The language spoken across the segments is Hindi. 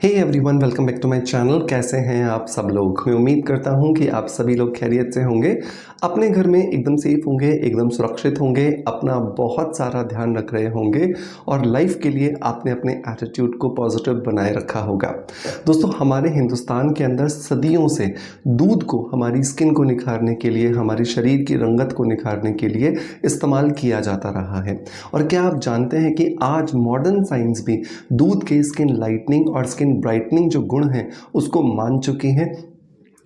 Hey everyone, welcome back to my channel. कैसे हैं आप सब लोग? मैं उम्मीद करता हूं कि आप सभी लोग खैरियत से होंगे, अपने घर में एकदम सेफ होंगे, एकदम सुरक्षित होंगे, अपना बहुत सारा ध्यान रख रहे होंगे और लाइफ के लिए आपने अपने एटीट्यूड को पॉजिटिव बनाए रखा होगा। दोस्तों, हमारे हिंदुस्तान के अंदर सदियों से दूध को हमारी स्किन को निखारने के लिए, हमारे शरीर की रंगत को निखारने के लिए इस्तेमाल किया जाता रहा है। और क्या आप जानते हैं कि आज मॉडर्न साइंस भी दूध के स्किन लाइटनिंग और स्किन ब्राइटनिंग जो गुण हैं उसको मान चुकी हैं,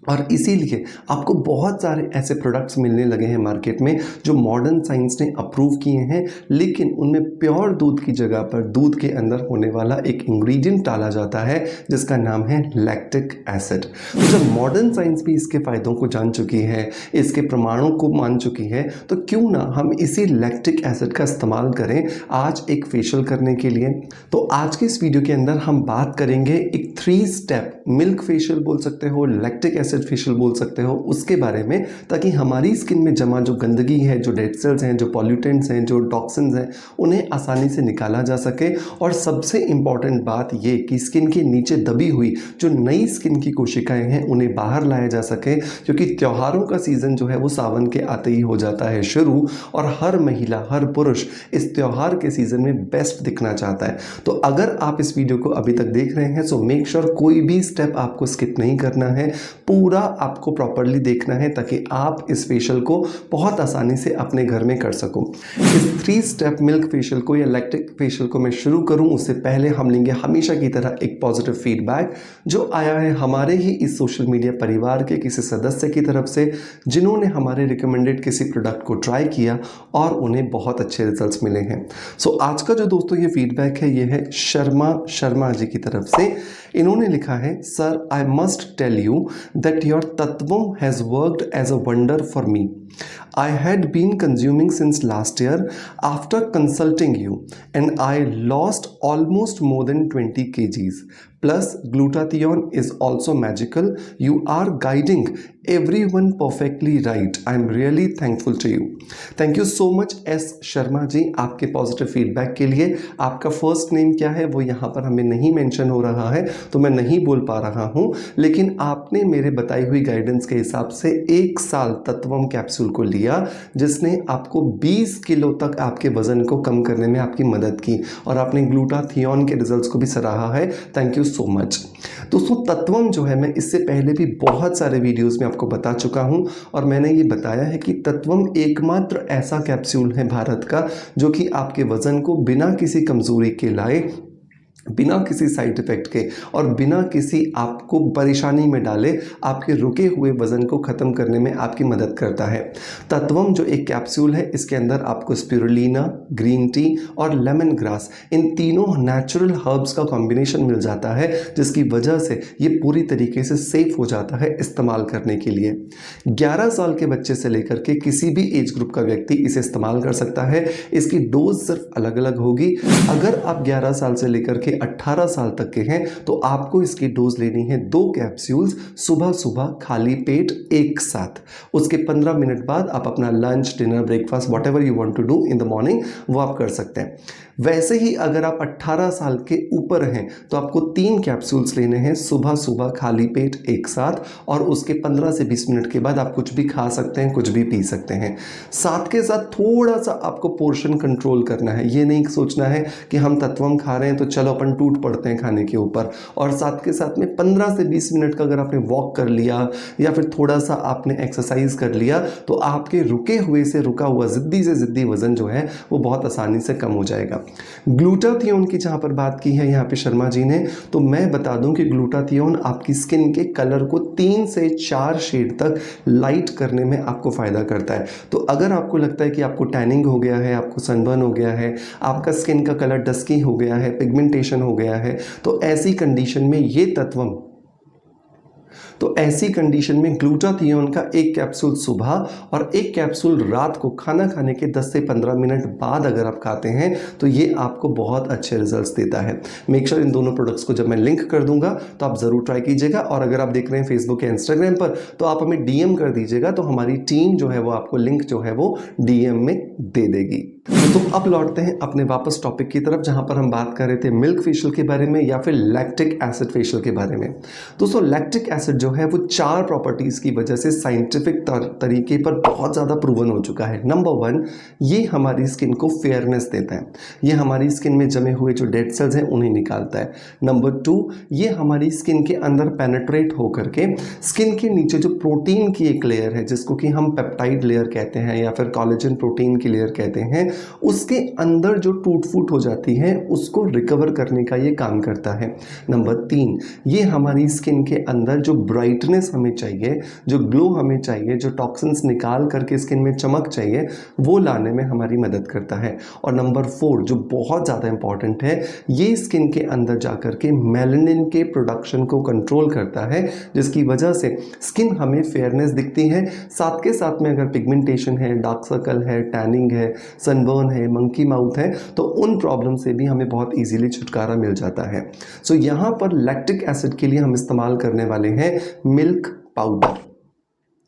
और इसीलिए आपको बहुत सारे ऐसे प्रोडक्ट्स मिलने लगे हैं मार्केट में जो मॉडर्न साइंस ने अप्रूव किए हैं, लेकिन उनमें प्योर दूध की जगह पर दूध के अंदर होने वाला एक इंग्रेडिएंट डाला जाता है जिसका नाम है लैक्टिक एसिड। तो जब मॉडर्न साइंस भी इसके फ़ायदों को जान चुकी है, इसके प्रमाणों को मान चुकी है, तो क्यों ना हम इसी लैक्टिक एसिड का इस्तेमाल करें आज एक फेशियल करने के लिए। तो आज के इस वीडियो के अंदर हम बात करेंगे एक 3 स्टेप मिल्क फेशियल बोल सकते हो, लैक्टिक एसिड फेशियल बोल सकते हो, उसके बारे में, ताकि हमारी स्किन में जमा जो गंदगी है, जो डेड सेल्स हैं, जो पॉल्यूटेंट्स हैं, जो टॉक्सिन्स हैं, उन्हें आसानी से निकाला जा सके। और सबसे इंपॉर्टेंट बात ये कि स्किन के नीचे दबी हुई जो नई स्किन की कोशिकाएं हैं उन्हें बाहर लाया जा सके, क्योंकि त्योहारों का सीज़न जो है वो सावन के आते ही हो जाता है शुरू, और हर महिला, हर पुरुष इस त्योहार के सीज़न में बेस्ट दिखना चाहता है। तो अगर आप इस वीडियो को अभी तक देख रहे हैं, सो मेक श्योर कोई भी स्टेप आपको स्किप नहीं करना है, पूरा आपको प्रॉपरली देखना है, ताकि आप इस फेशियल को बहुत आसानी से अपने घर में कर सको। इस 3 स्टेप मिल्क फेशियल को या लैक्टिक फेशियल को मैं शुरू करूं उससे पहले हम लेंगे हमेशा की तरह एक पॉजिटिव फीडबैक जो आया है हमारे ही इस सोशल मीडिया परिवार के किसी सदस्य की तरफ से, जिन्होंने हमारे रिकमेंडेड किसी प्रोडक्ट को ट्राई किया और उन्हें बहुत अच्छे रिजल्ट्स मिले हैं। सो आज का जो दोस्तों ये फीडबैक है, ये है शर्मा जी की तरफ से। इन्होंने लिखा है, sir I must tell you that your Tattvam has worked as a wonder for me. I had been consuming since last year after consulting you, and I lost almost more than 20 kgs. Plus, glutathione is also magical. You are guiding everyone perfectly right. I'm really thankful to you. Thank you so much S Sharma ji आपके पॉजिटिव फीडबैक के लिए। आपका फर्स्ट नेम क्या है वो यहाँ पर हमें नहीं मेंशन हो रहा है, तो मैं नहीं बोल पा रहा हूँ, लेकिन आपने मेरे बताई हुई गाइडेंस के हिसाब से 1 साल तत्वम कैप्सूल को लिया, जिसने आपको 20 किलो तक आपके वजन को कम करने में आपकी मदद की, और आपने ग्लूटाथियोन के रिजल्ट्स को भी सराहा है। Thank you so much. दोस्तों, तत्वम जो है, मैं इससे पहले भी बहुत सारे वीडियोस में आपको बता चुका हूं, और मैंने ये बताया है कि तत्वम एकमात्र ऐसा कैप्सूल है भारत का जो कि आपके वजन को बिना किसी कमजोरी के लाए, बिना किसी साइड इफेक्ट के और बिना किसी आपको परेशानी में डाले आपके रुके हुए वजन को ख़त्म करने में आपकी मदद करता है। तत्वम जो एक कैप्सूल है, इसके अंदर आपको स्पिरुलिना, ग्रीन टी और लेमन ग्रास, इन तीनों नेचुरल हर्ब्स का कॉम्बिनेशन मिल जाता है, जिसकी वजह से ये पूरी तरीके से सेफ हो जाता है इस्तेमाल करने के लिए। 11 साल के बच्चे से लेकर के किसी भी एज ग्रुप का व्यक्ति इसे इस्तेमाल कर सकता है। इसकी डोज सिर्फ अलग अलग होगी। अगर आप 11 साल से लेकर के 18 साल तक के हैं तो आपको इसकी डोज लेनी है 2 कैप्सूल्स सुबह सुबह खाली पेट एक साथ। उसके 15 मिनट बाद आप अपना lunch, dinner, breakfast, whatever you want to do in the morning, वो आप कर सकते हैं। वैसे ही अगर आप 18 साल के ऊपर हैं तो आपको 3 कैप्सूल्स लेने हैं सुबह सुबह खाली पेट एक साथ, और उसके 15 से 20 मिनट के बाद आप कुछ भी खा सकते हैं, कुछ भी पी सकते हैं। साथ के साथ थोड़ा सा आपको पोर्शन कंट्रोल करना है। ये नहीं सोचना है कि हम तत्वम खा रहे हैं तो चलो अपन टूट पड़ते हैं खाने के ऊपर, और साथ के साथ में 15 से 20 मिनट का अगर आपने वॉक कर लिया या फिर थोड़ा सा आपने एक्सरसाइज कर लिया तो आपके रुके हुए से रुका हुआ जिद्दी से जिद्दी वजन जो है वो बहुत आसानी से कम हो जाएगा। ग्लूटाथियोन की जहां पर बात की है यहाँ पे शर्मा जी ने, तो मैं बता दूं कि ग्लूटाथियोन आपकी स्किन के कलर को 3 से 4 शेड तक लाइट करने में आपको फायदा करता है। तो अगर आपको लगता है कि आपको टैनिंग हो गया है, आपको सनबर्न हो गया है, आपका स्किन का कलर डस्की हो गया है, पिगमेंटेशन हो गया है, तो ऐसी कंडीशन में ऐसी कंडीशन में ग्लूटाथियोन का 1 कैप्सूल सुबह और 1 कैप्सूल रात को खाना खाने के 10 से 15 मिनट बाद अगर आप खाते हैं तो ये आपको बहुत अच्छे रिजल्ट्स देता है। मेक श्योर इन दोनों प्रोडक्ट्स को जब मैं लिंक कर दूंगा तो आप ज़रूर ट्राई कीजिएगा, और अगर आप देख रहे हैं फेसबुक या इंस्टाग्राम पर तो आप हमें DM कर दीजिएगा, तो हमारी टीम जो है वो आपको लिंक जो है वो DM में दे देगी। तो अब लौटते हैं अपने वापस टॉपिक की तरफ, जहां पर हम बात कर रहे थे मिल्क फेशियल के बारे में या फिर लैक्टिक एसिड फेशियल के बारे में। दोस्तों लैक्टिक एसिड जो है वो 4 प्रॉपर्टीज़ की वजह से साइंटिफिक तरीके पर बहुत ज़्यादा प्रूवन हो चुका है। नंबर 1, ये हमारी स्किन को फेयरनेस देता है, ये हमारी स्किन में जमे हुए जो डेड सेल्स हैं उन्हें निकालता है। नंबर 2, ये हमारी स्किन के अंदर पेनेट्रेट होकर के स्किन के नीचे जो प्रोटीन की एक लेयर है, जिसको कि हम पेप्टाइड लेयर कहते हैं या फिर कोलेजन प्रोटीन की लेयर कहते हैं, उसके अंदर जो टूट फूट हो जाती है उसको रिकवर करने का ये काम करता है। नंबर 3, ये हमारी स्किन के अंदर जो ब्राइटनेस हमें चाहिए, जो ग्लो हमें चाहिए, जो टॉक्सिन्स निकाल करके स्किन में चमक चाहिए, वो लाने में हमारी मदद करता है। और नंबर 4 जो बहुत ज़्यादा इंपॉर्टेंट है, ये स्किन के अंदर जाकर के मेलानिन के प्रोडक्शन को कंट्रोल करता है, जिसकी वजह से स्किन हमें फेयरनेस दिखती है। साथ के साथ में अगर पिगमेंटेशन है, डार्क सर्कल है, टैनिंग है, सनबर्न है, मंकी माउथ है, तो उन प्रॉब्लम से भी हमें बहुत इजीली छुटकारा मिल जाता है। सो यहाँ पर लैक्टिक एसिड के लिए हम इस्तेमाल करने वाले हैं मिल्क पाउडर।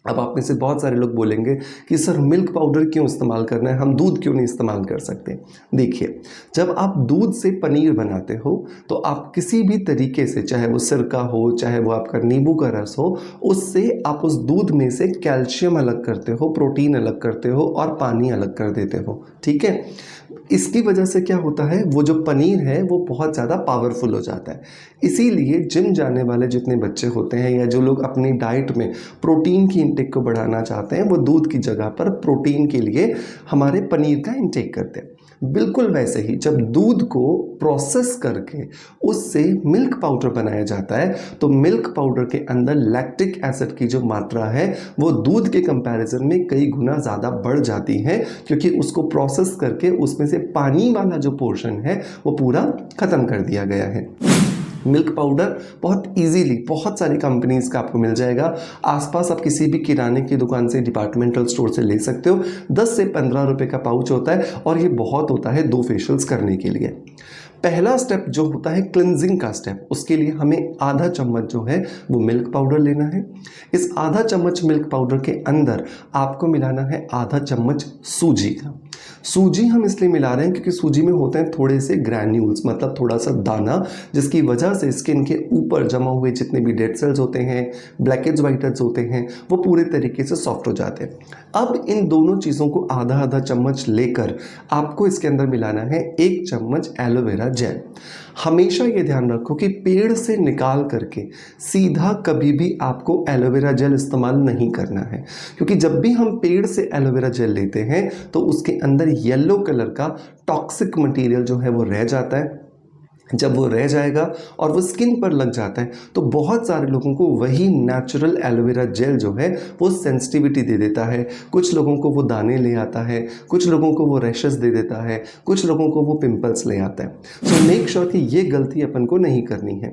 अब आप में से बहुत सारे लोग बोलेंगे कि सर मिल्क पाउडर क्यों इस्तेमाल करना है, हम दूध क्यों नहीं इस्तेमाल कर सकते। देखिए, जब आप दूध से पनीर बनाते हो तो आप किसी भी तरीके से, चाहे वो सिरका हो, चाहे वो आपका नींबू का रस हो, उससे आप उस दूध में से कैल्शियम अलग करते हो, प्रोटीन अलग करते हो और पानी अलग कर देते हो। ठीक है, इसकी वजह से क्या होता है, वो जो पनीर है वो बहुत ज़्यादा पावरफुल हो जाता है। इसीलिए जिम जाने वाले जितने बच्चे होते हैं या जो लोग अपनी डाइट में प्रोटीन की इंटेक को बढ़ाना चाहते हैं, वो दूध की जगह पर प्रोटीन के लिए हमारे पनीर का इंटेक करते हैं। बिल्कुल वैसे ही जब दूध को प्रोसेस करके उससे मिल्क पाउडर बनाया जाता है, तो मिल्क पाउडर के अंदर लैक्टिक एसिड की जो मात्रा है वो दूध के कंपैरिजन में कई गुना ज़्यादा बढ़ जाती है, क्योंकि उसको प्रोसेस करके उसमें से पानी वाला जो पोर्शन है वो पूरा ख़त्म कर दिया गया है। मिल्क पाउडर बहुत इजीली बहुत सारी कंपनीज़ का आपको मिल जाएगा। आसपास आप किसी भी किराने की दुकान से, डिपार्टमेंटल स्टोर से ले सकते हो। 10 से 15 रुपए का पाउच होता है और ये बहुत होता है 2 फेशियल्स करने के लिए। पहला स्टेप जो होता है क्लिनजिंग का स्टेप, उसके लिए हमें आधा चम्मच जो है वो मिल्क पाउडर लेना है। इस आधा चम्मच मिल्क पाउडर के अंदर आपको मिलाना है आधा चम्मच सूजी का। सूजी हम इसलिए मिला रहे हैं क्योंकि सूजी में होते हैं थोड़े से ग्रैन्यूल्स, मतलब थोड़ा सा दाना, जिसकी वजह से स्किन के ऊपर जमा हुए जितने भी डेड सेल्स होते हैं, ब्लैकेज व्हाइट हेड्स होते हैं, वो पूरे तरीके से सॉफ्ट हो जाते हैं। अब इन दोनों चीज़ों को आधा आधा चम्मच लेकर आपको इसके अंदर मिलाना है 1 चम्मच एलोवेरा जेल। हमेशा ये ध्यान रखो कि पेड़ से निकाल करके सीधा कभी भी आपको एलोवेरा जेल इस्तेमाल नहीं करना है, क्योंकि जब भी हम पेड़ से एलोवेरा जेल लेते हैं तो उसके अंदर येलो कलर का टॉक्सिक मटेरियल जो है वो रह जाता है। जब वो रह जाएगा और वो स्किन पर लग जाता है तो बहुत सारे लोगों को वही नेचुरल एलोवेरा जेल जो है वो सेंसिटिविटी दे देता है, कुछ लोगों को वो दाने ले आता है, कुछ लोगों को वो रैशेस दे देता है, कुछ लोगों को वो पिंपल्स ले आता है। सो मेक श्योर कि ये गलती अपन को नहीं करनी है।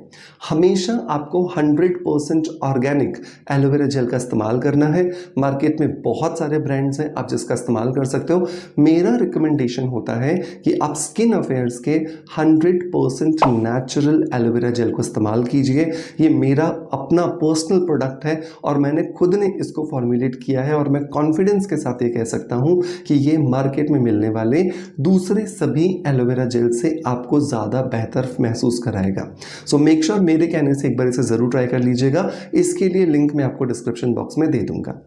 हमेशा आपको 100% ऑर्गेनिक एलोवेरा जेल का इस्तेमाल करना है। मार्केट में बहुत सारे ब्रांड्स हैं, आप जिसका इस्तेमाल कर सकते हो। मेरा रिकमेंडेशन होता है कि आप स्किन अफेयर्स के 100% नेचुरल एलोवेरा जेल को इस्तेमाल कीजिए। ये मेरा अपना पर्सनल प्रोडक्ट है और मैंने खुद ने इसको फॉर्मुलेट किया है और मैं कॉन्फिडेंस के साथ ये कह सकता हूँ कि ये मार्केट में मिलने वाले दूसरे सभी एलोवेरा जेल से आपको ज़्यादा बेहतर महसूस कराएगा। सो मेक श्योर मेरे कहने से एक बार इसे ज़रूर ट्राई कर लीजिएगा। इसके लिए लिंक मैं आपको डिस्क्रिप्शन बॉक्स में दे दूंगा।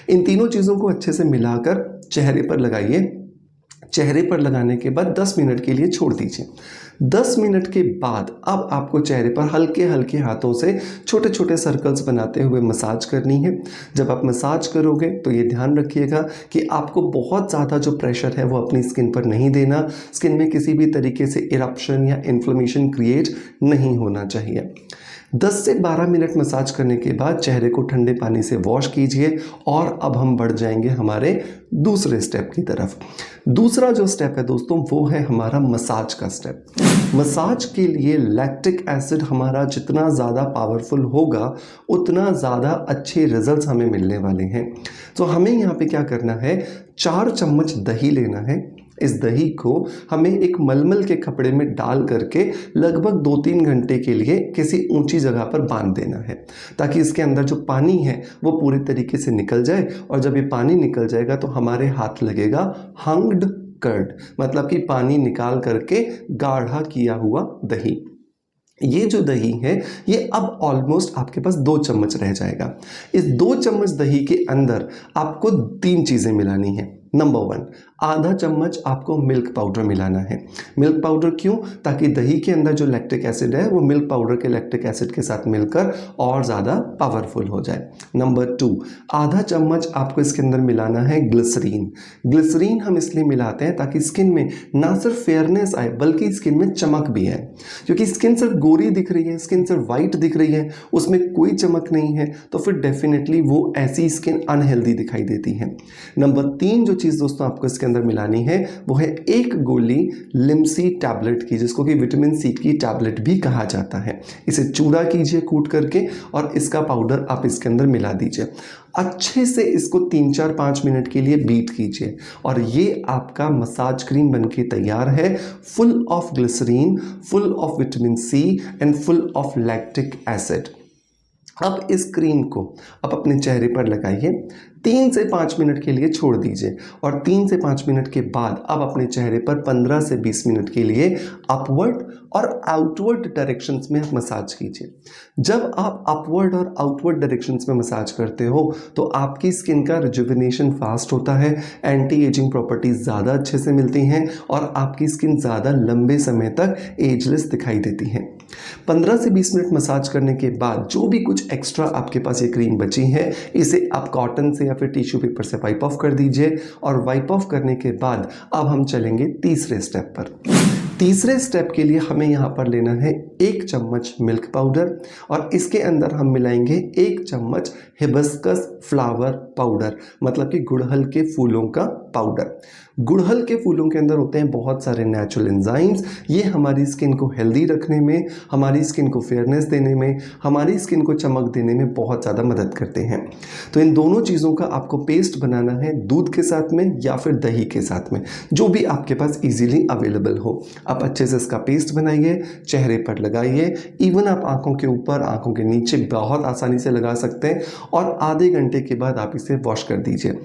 इन तीनों चीज़ों को अच्छे से मिलाकर चेहरे पर लगाइए। चेहरे पर लगाने के बाद 10 मिनट के लिए छोड़ दीजिए। 10 मिनट के बाद अब आपको चेहरे पर हल्के हल्के हाथों से छोटे छोटे सर्कल्स बनाते हुए मसाज करनी है। जब आप मसाज करोगे तो ये ध्यान रखिएगा कि आपको बहुत ज़्यादा जो प्रेशर है वो अपनी स्किन पर नहीं देना। स्किन में किसी भी तरीके से इरप्शन या इन्फ्लेमेशन क्रिएट नहीं होना चाहिए। 10 से 12 मिनट मसाज करने के बाद चेहरे को ठंडे पानी से वॉश कीजिए और अब हम बढ़ जाएंगे हमारे दूसरे स्टेप की तरफ। दूसरा जो स्टेप है दोस्तों वो है हमारा मसाज का स्टेप। मसाज के लिए लैक्टिक एसिड हमारा जितना ज़्यादा पावरफुल होगा उतना ज़्यादा अच्छे रिजल्ट्स हमें मिलने वाले हैं। तो हमें यहाँ पे क्या करना है, 4 चम्मच दही लेना है। इस दही को हमें एक मलमल के कपड़े में डाल करके लगभग 2-3 घंटे के लिए किसी ऊंची जगह पर बांध देना है, ताकि इसके अंदर जो पानी है वो पूरी तरीके से निकल जाए। और जब ये पानी निकल जाएगा तो हमारे हाथ लगेगा हंग्ड कर्ड, मतलब कि पानी निकाल करके गाढ़ा किया हुआ दही। ये जो दही है ये अब ऑलमोस्ट आपके पास 2 चम्मच रह जाएगा। इस 2 चम्मच दही के अंदर आपको 3 चीज़ें मिलानी है। नंबर 1, आधा चम्मच आपको मिल्क पाउडर मिलाना है। मिल्क पाउडर क्यों? ताकि दही के अंदर जो लैक्टिक एसिड है वो मिल्क पाउडर के लैक्टिक एसिड के साथ मिलकर और ज़्यादा पावरफुल हो जाए। नंबर 2, आधा चम्मच आपको इसके अंदर मिलाना है ग्लिसरीन। ग्लिसरीन हम इसलिए मिलाते हैं ताकि स्किन में ना सिर्फ फेयरनेस आए बल्कि स्किन में चमक भी आए, क्योंकि स्किन सिर्फ गोरी दिख रही है, स्किन सिर्फ वाइट दिख रही है, उसमें कोई चमक नहीं है, तो फिर डेफिनेटली वो ऐसी स्किन अनहेल्दी दिखाई देती है। नंबर 3 जो चीज़ दोस्तों आपको इसके अंदर मिलानी है वो है 1 गोली लिमसी टैबलेट की, जिसको कि विटामिन सी की टैबलेट भी कहा जाता है। इसे चूरा कीजिए कूट करके और इसका पाउडर आप इसके अंदर मिला दीजिए। अच्छे से इसको 3-4-5 मिनट के लिए बीट कीजिए और ये आपका मसाज क्रीम बनके तैयार है, full of glycerine, full of vitamin C and full of lactic acid. अब इस क्रीम को आप अपने चेहरे पर लगाइए, 3 से 5 मिनट के लिए छोड़ दीजिए और 3 से 5 मिनट के बाद अब अपने चेहरे पर 15 से 20 मिनट के लिए अपवर्ड और आउटवर्ड डायरेक्शंस में मसाज कीजिए। जब आप अपवर्ड और आउटवर्ड डायरेक्शंस में मसाज करते हो तो आपकी स्किन का रिजुविनेशन फास्ट होता है, एंटी एजिंग प्रॉपर्टीज ज़्यादा अच्छे से मिलती हैं और आपकी स्किन ज़्यादा लंबे समय तक एजलेस दिखाई देती है। 15 से 20 मिनट मसाज करने के बाद जो भी कुछ एक्स्ट्रा आपके पास ये क्रीम बची है इसे आप कॉटन से या फिर टिश्यू पेपर से वाइप ऑफ कर दीजिए और वाइप ऑफ करने के बाद अब हम चलेंगे तीसरे स्टेप पर। तीसरे स्टेप के लिए हमें यहाँ पर लेना है 1 चम्मच मिल्क पाउडर और इसके अंदर हम मिलाएंगे 1 चम्मच हिबिस्कस फ्लावर पाउडर, मतलब कि गुड़हल के फूलों का पाउडर। गुड़हल के फूलों के अंदर होते हैं बहुत सारे नेचुरल एंजाइम्स, ये हमारी स्किन को हेल्दी रखने में, हमारी स्किन को फेयरनेस देने में, हमारी स्किन को चमक देने में बहुत ज़्यादा मदद करते हैं। तो इन दोनों चीज़ों का आपको पेस्ट बनाना है दूध के साथ में या फिर दही के साथ में, जो भी आपके पास इजीली अवेलेबल हो। आप अच्छे से इसका पेस्ट बनाइए, चेहरे पर लगाइए, इवन आप आंखों के ऊपर, आंखों के नीचे बहुत आसानी से लगा सकते हैं और आधे घंटे के बाद आप इसे वॉश कर दीजिए।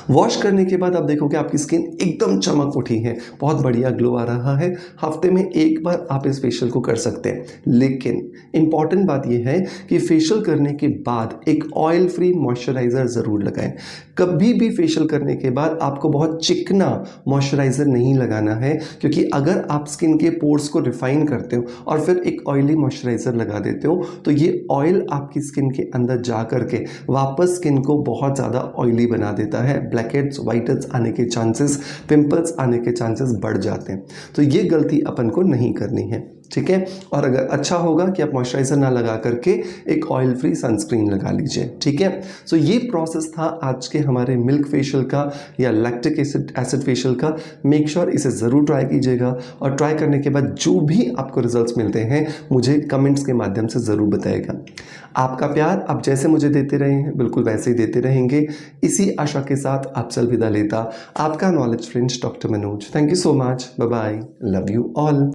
वॉश करने के बाद आप देखोगे आपकी स्किन एकदम चमक उठी है, बहुत बढ़िया ग्लो आ रहा है। हफ्ते में 1 बार आप इस फेशियल को कर सकते हैं, लेकिन इंपॉर्टेंट बात यह है कि फेशियल करने के बाद एक ऑयल फ्री मॉइस्चराइज़र ज़रूर लगाएं। कभी भी फेशियल करने के बाद आपको बहुत चिकना मॉइस्चराइज़र नहीं लगाना है, क्योंकि अगर आप स्किन के पोर्स को रिफाइन करते हो और फिर एक ऑयली मॉइस्चराइज़र लगा देते हो तो ये ऑयल आपकी स्किन के अंदर जा करके वापस स्किन को बहुत ज़्यादा ऑयली बना देता है। ब्लैकहेड्स, व्हाइटहेड्स आने के चांसेस, पिंपल्स आने के चांसेस बढ़ जाते हैं। तो ये गलती अपन को नहीं करनी है, ठीक है। और अगर अच्छा होगा कि आप मॉइस्चराइज़र ना लगा करके एक ऑयल फ्री सनस्क्रीन लगा लीजिए, ठीक है। सो ये प्रोसेस था आज के हमारे मिल्क फेशियल का या लैक्टिक एसिड फेशियल का। मेक श्योर इसे ज़रूर ट्राई कीजिएगा और ट्राई करने के बाद जो भी आपको रिजल्ट्स मिलते हैं मुझे कमेंट्स के माध्यम से ज़रूर बताइएगा। आपका प्यार आप जैसे मुझे देते रहे हैं बिल्कुल वैसे ही देते रहेंगे। इसी आशा के साथ आपसे अलविदा लेता आपका knowledge friends doctor Manoj. Thank you so much, bye bye, love you all.